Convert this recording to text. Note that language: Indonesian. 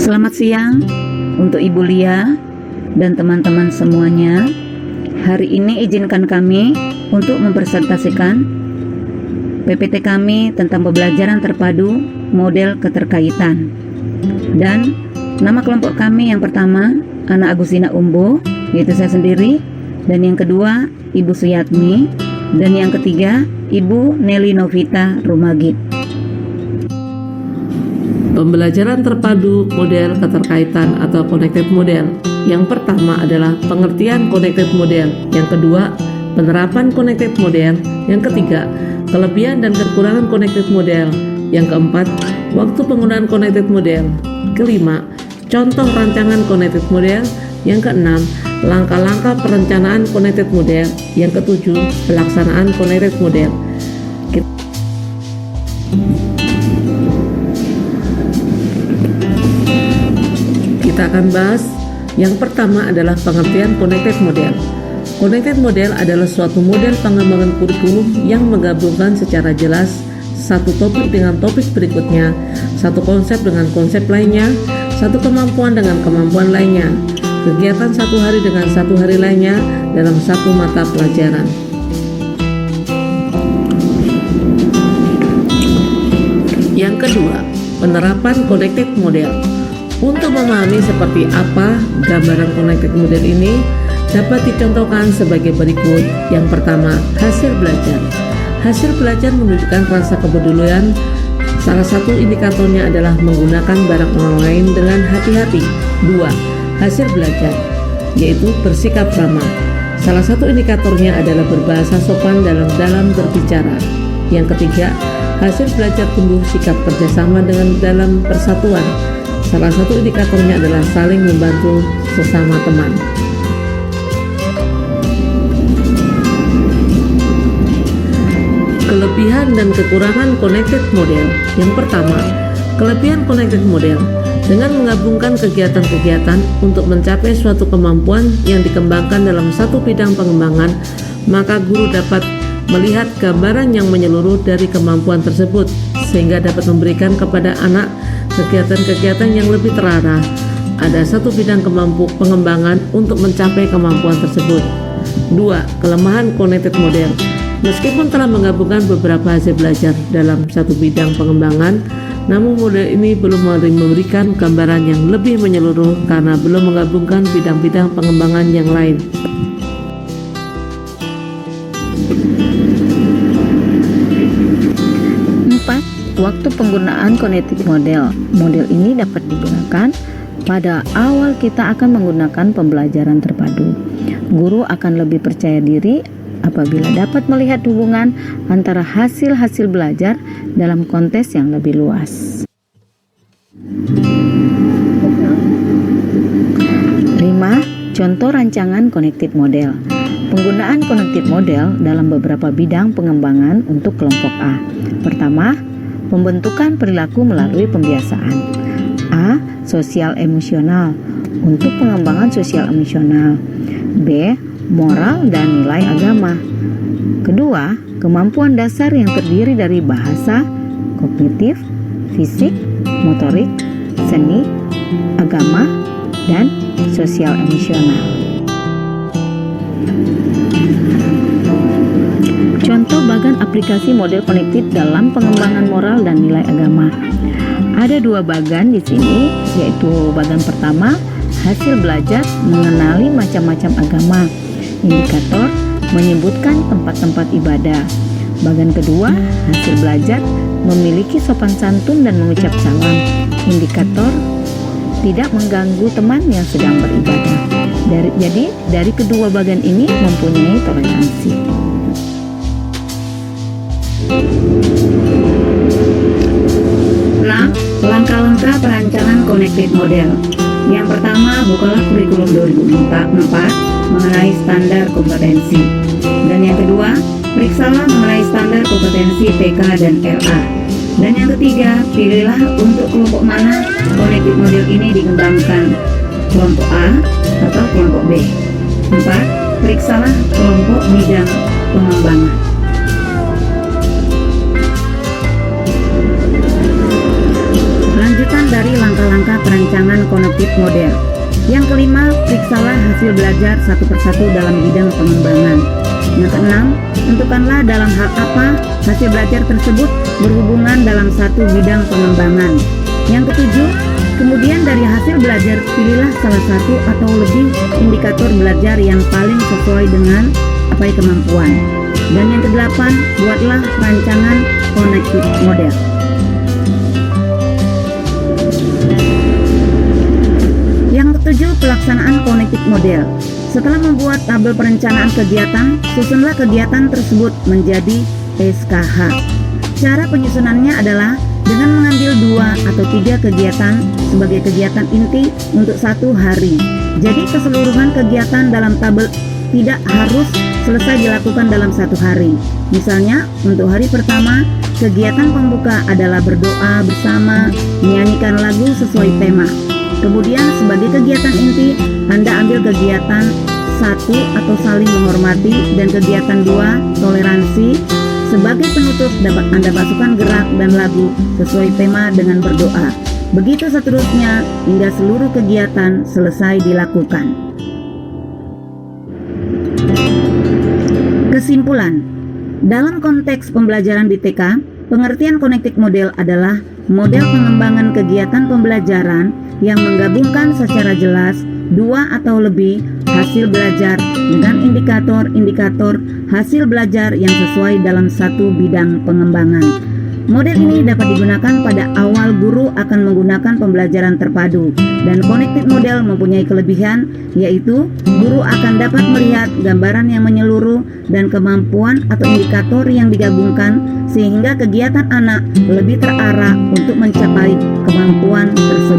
Selamat siang untuk Ibu Lia dan teman-teman semuanya. Hari ini izinkan kami untuk mempresentasikan PPT kami tentang pembelajaran terpadu model keterkaitan. Dan nama kelompok kami yang pertama Ana Agustina Umbo, yaitu saya sendiri, dan yang kedua Ibu Suyatmi, dan yang ketiga Ibu Nelly Novita Rumagit. Pembelajaran terpadu model keterkaitan atau connected model. Yang pertama adalah pengertian connected model. Yang kedua, penerapan connected model. Yang ketiga, kelebihan dan kekurangan connected model. Yang keempat, waktu penggunaan connected model. Kelima, contoh rancangan connected model. Yang keenam, langkah-langkah perencanaan connected model. Yang ketujuh, pelaksanaan connected model. Kita akan bahas yang pertama adalah pengertian connected model. Connected model adalah suatu model pengembangan kurikulum yang menggabungkan secara jelas satu topik dengan topik berikutnya, satu konsep dengan konsep lainnya, satu kemampuan dengan kemampuan lainnya, kegiatan satu hari dengan satu hari lainnya dalam satu mata pelajaran. Yang kedua, penerapan connected model. Untuk memahami seperti apa gambaran connected model ini dapat dicontohkan sebagai berikut. Yang pertama, hasil belajar. Hasil belajar menunjukkan rasa kepedulian. Salah satu indikatornya adalah menggunakan barang orang lain dengan hati-hati. 2. Hasil belajar, yaitu bersikap ramah. Salah satu indikatornya adalah berbahasa sopan dalam berbicara. Yang ketiga, hasil belajar tumbuh sikap kerjasama dalam persatuan. Salah satu indikatornya adalah saling membantu sesama teman. Kelebihan dan kekurangan connected model. Yang pertama, kelebihan connected model. Dengan menggabungkan kegiatan-kegiatan untuk mencapai suatu kemampuan yang dikembangkan dalam satu bidang pengembangan, maka guru dapat melihat gambaran yang menyeluruh dari kemampuan tersebut, sehingga dapat memberikan kepada anak kegiatan-kegiatan yang lebih terarah. Ada satu bidang pengembangan untuk mencapai kemampuan tersebut. 2. Kelemahan connected model. Meskipun telah menggabungkan beberapa hasil belajar dalam satu bidang pengembangan, namun model ini belum memberikan gambaran yang lebih menyeluruh karena belum menggabungkan bidang-bidang pengembangan yang lain. Waktu penggunaan connected model. Model ini dapat digunakan pada awal kita akan menggunakan pembelajaran terpadu. Guru akan lebih percaya diri apabila dapat melihat hubungan antara hasil-hasil belajar dalam konteks yang lebih luas. 5. Contoh rancangan connected model. Penggunaan connected model dalam beberapa bidang pengembangan untuk kelompok A. Pertama, pembentukan perilaku melalui pembiasaan. A. Sosial emosional untuk pengembangan sosial emosional. B. Moral dan nilai agama. Kedua, kemampuan dasar yang terdiri dari bahasa, kognitif, fisik, motorik, seni, agama, dan sosial emosional. Contoh bagan aplikasi model connected dalam pengembangan moral dan nilai agama. Ada dua bagan di sini, yaitu bagan pertama, hasil belajar mengenali macam-macam agama. Indikator menyebutkan tempat-tempat ibadah. Bagan kedua, hasil belajar memiliki sopan santun dan mengucap salam. Indikator tidak mengganggu teman yang sedang beribadah. Jadi dari kedua bagan ini mempunyai toleransi. Nah, langkah-langkah perancangan connected model. Yang pertama, bukalah kurikulum 2004 mengenai standar kompetensi. Dan yang kedua, periksalah mengenai standar kompetensi TK dan LA. Dan yang ketiga, pilihlah untuk kelompok mana connected model ini dikembangkan, kelompok A atau kelompok B. 4. Periksalah kelompok bidang pengembangan. Lanjutan dari langkah langkah-langkah perancangan connected model. Yang kelima, periksalah hasil belajar satu persatu dalam bidang pengembangan. Yang keenam, tentukanlah dalam hal apa hasil belajar tersebut berhubungan dalam satu bidang pengembangan. Yang ketujuh, kemudian dari hasil belajar pilihlah salah satu atau lebih indikator belajar yang paling sesuai dengan kemampuan. Dan yang kedelapan, buatlah rancangan connected model. Yang ketujuh, pelaksanaan connected model. Setelah membuat tabel perencanaan kegiatan, susunlah kegiatan tersebut menjadi SKH. Cara penyusunannya adalah dengan mengambil 2 atau 3 kegiatan sebagai kegiatan inti untuk satu hari. Jadi keseluruhan kegiatan dalam tabel tidak harus selesai dilakukan dalam satu hari. Misalnya, untuk hari pertama, kegiatan pembuka adalah berdoa bersama, menyanyikan lagu sesuai tema. Kemudian sebagai kegiatan inti, Anda ambil kegiatan 1 atau saling menghormati, dan kegiatan 2, toleransi. Sebagai penutup dapat Anda masukkan gerak dan lagu sesuai tema dengan berdoa. Begitu seterusnya hingga seluruh kegiatan selesai dilakukan. Kesimpulan, dalam konteks pembelajaran di TK, pengertian connected model adalah model pengembangan kegiatan pembelajaran yang menggabungkan secara jelas 2 atau lebih hasil belajar dengan indikator-indikator hasil belajar yang sesuai dalam satu bidang pengembangan. Model ini dapat digunakan pada awal guru akan menggunakan pembelajaran terpadu, dan connected model mempunyai kelebihan, yaitu guru akan dapat melihat gambaran yang menyeluruh dan kemampuan atau indikator yang digabungkan sehingga kegiatan anak lebih terarah untuk mencapai kemampuan tersebut.